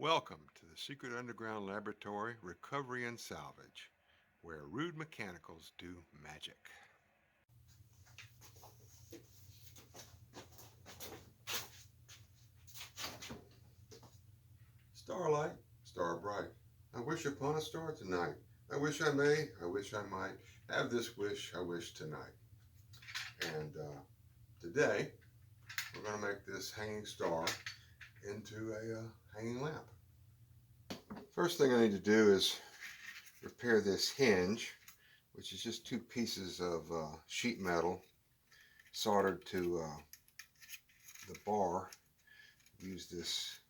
Welcome to the secret underground laboratory, Recovery and Salvage, where rude mechanicals do magic. Starlight, star bright, I wish upon a star tonight. I wish I may, I wish I might, have this wish I wish tonight. And today, we're going to make this hanging star into a hanging lamp. First thing I need to do is repair this hinge, which is just two pieces of sheet metal soldered to the bar. Use this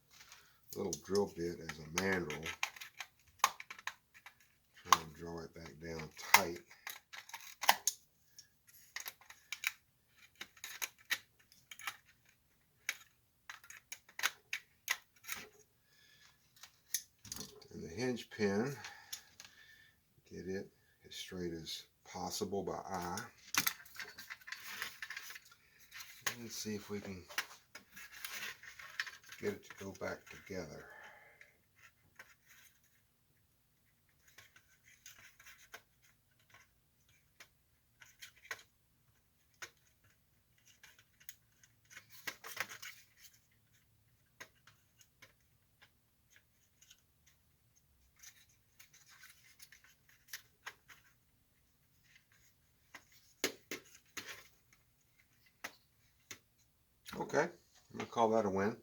little drill bit as a mandrel. Try and draw it back down tight. And the hinge pin, get it as straight as possible by eye. And see if we can get it to go back together. Okay, I'm going to call that a win.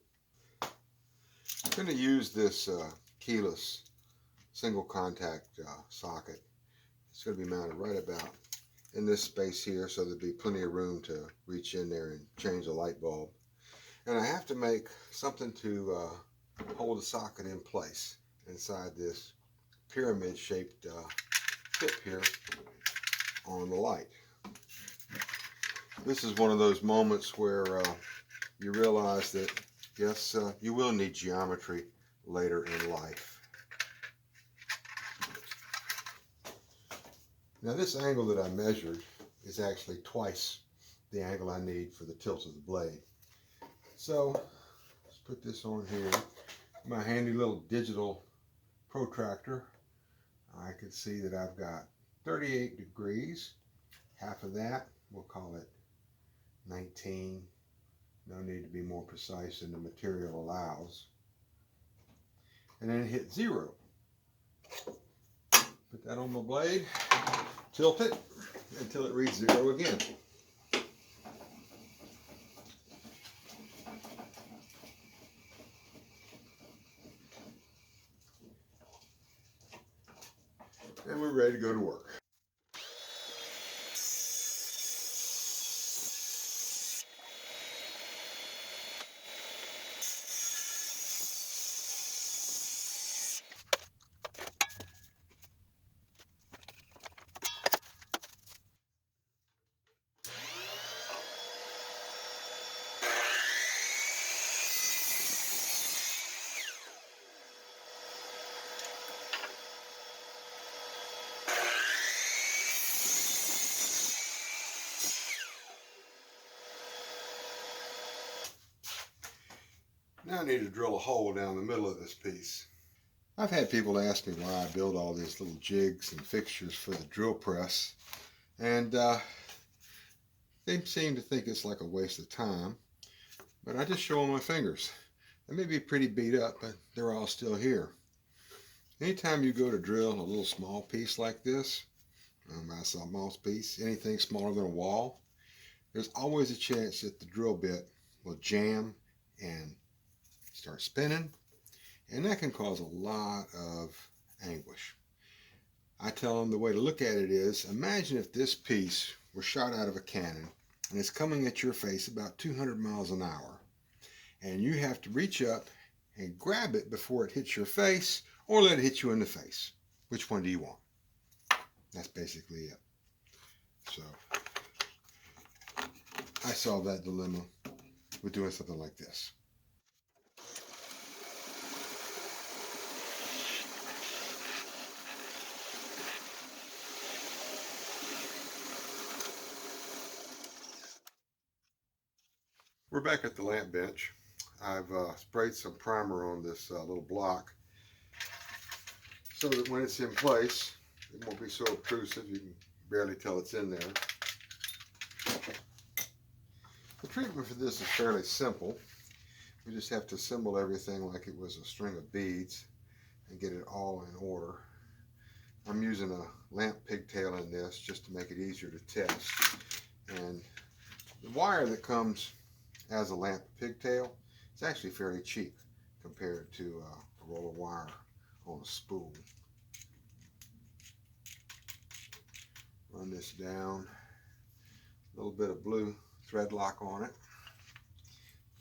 I'm going to use this keyless single contact socket. It's going to be mounted right about in this space here, so there'll be plenty of room to reach in there and change the light bulb. And I have to make something to hold the socket in place inside this pyramid shaped tip here on the light. This is one of those moments where you realize that yes, you will need geometry later in life. Now this angle that I measured is actually twice the angle I need for the tilt of the blade. So let's put this on here. My handy little digital protractor. I can see that I've got 38 degrees. Half of that, we'll call it 19. No need to be more precise than the material allows. And then hit 0. Put that on my blade, tilt it until it reads 0 again. And we're ready to go to work. Now I need to drill a hole down the middle of this piece. I've had people ask me why I build all these little jigs and fixtures for the drill press, and they seem to think it's like a waste of time, but I just show them my fingers. They may be pretty beat up, but they're all still here. Anytime you go to drill a little small piece like this, a small piece, anything smaller than a wall, there's always a chance that the drill bit will jam and start spinning, and that can cause a lot of anguish. I tell them the way to look at it is, imagine if this piece were shot out of a cannon and it's coming at your face about 200 miles an hour, and you have to reach up and grab it before it hits your face or let it hit you in the face. Which one do you want? That's basically it. So I solved that dilemma with doing something like this. We're back at the lamp bench. I've sprayed some primer on this little block so that when it's in place, it won't be so obtrusive you can barely tell it's in there. The treatment for this is fairly simple. We just have to assemble everything like it was a string of beads and get it all in order. I'm using a lamp pigtail in this just to make it easier to test. And the wire that comes as a lamp pigtail is actually fairly cheap compared to a roll of wire on a spool. Run this down, a little bit of blue thread lock on it,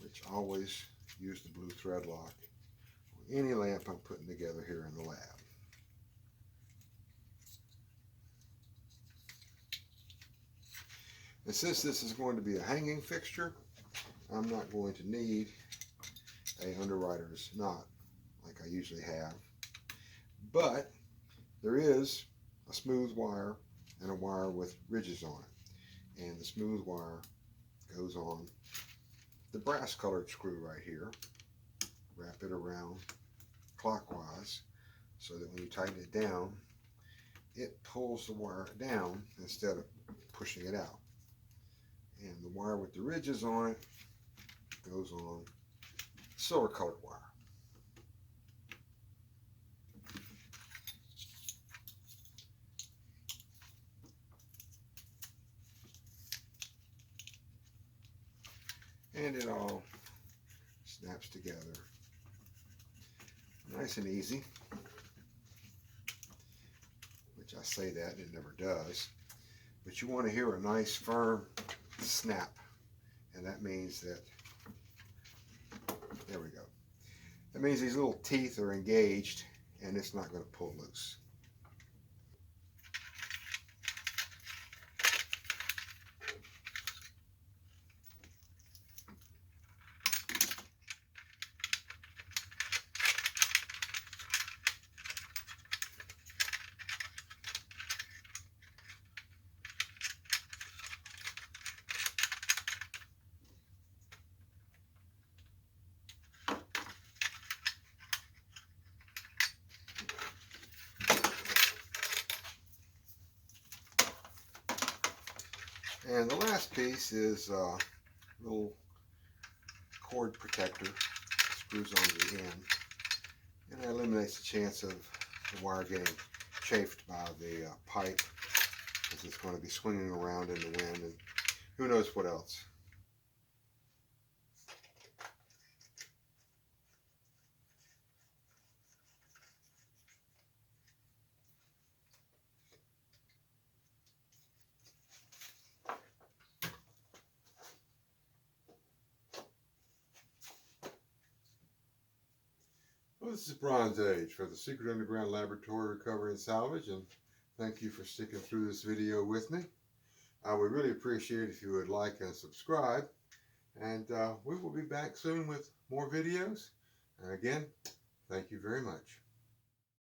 which I always use the blue thread lock on any lamp I'm putting together here in the lab. And since this is going to be a hanging fixture, I'm not going to need a underwriter's knot like I usually have. But there is a smooth wire and a wire with ridges on it. And the smooth wire goes on the brass colored screw right here. Wrap it around clockwise so that when you tighten it down, it pulls the wire down instead of pushing it out. And the wire with the ridges on it goes on silver colored wire. And it all snaps together nice and easy, which I say that and it never does, but you want to hear a nice firm snap, and that means that, there we go, that means these little teeth are engaged and it's not going to pull loose. And the last piece is a little cord protector that screws onto the end, and that eliminates the chance of the wire getting chafed by the pipe, because it's going to be swinging around in the wind and who knows what else. Well, this is Bronze Age for the Secret Underground Laboratory Recovery and Salvage, and thank you for sticking through this video with me. I would really appreciate if you would like and subscribe, and we will be back soon with more videos. And again, thank you very much.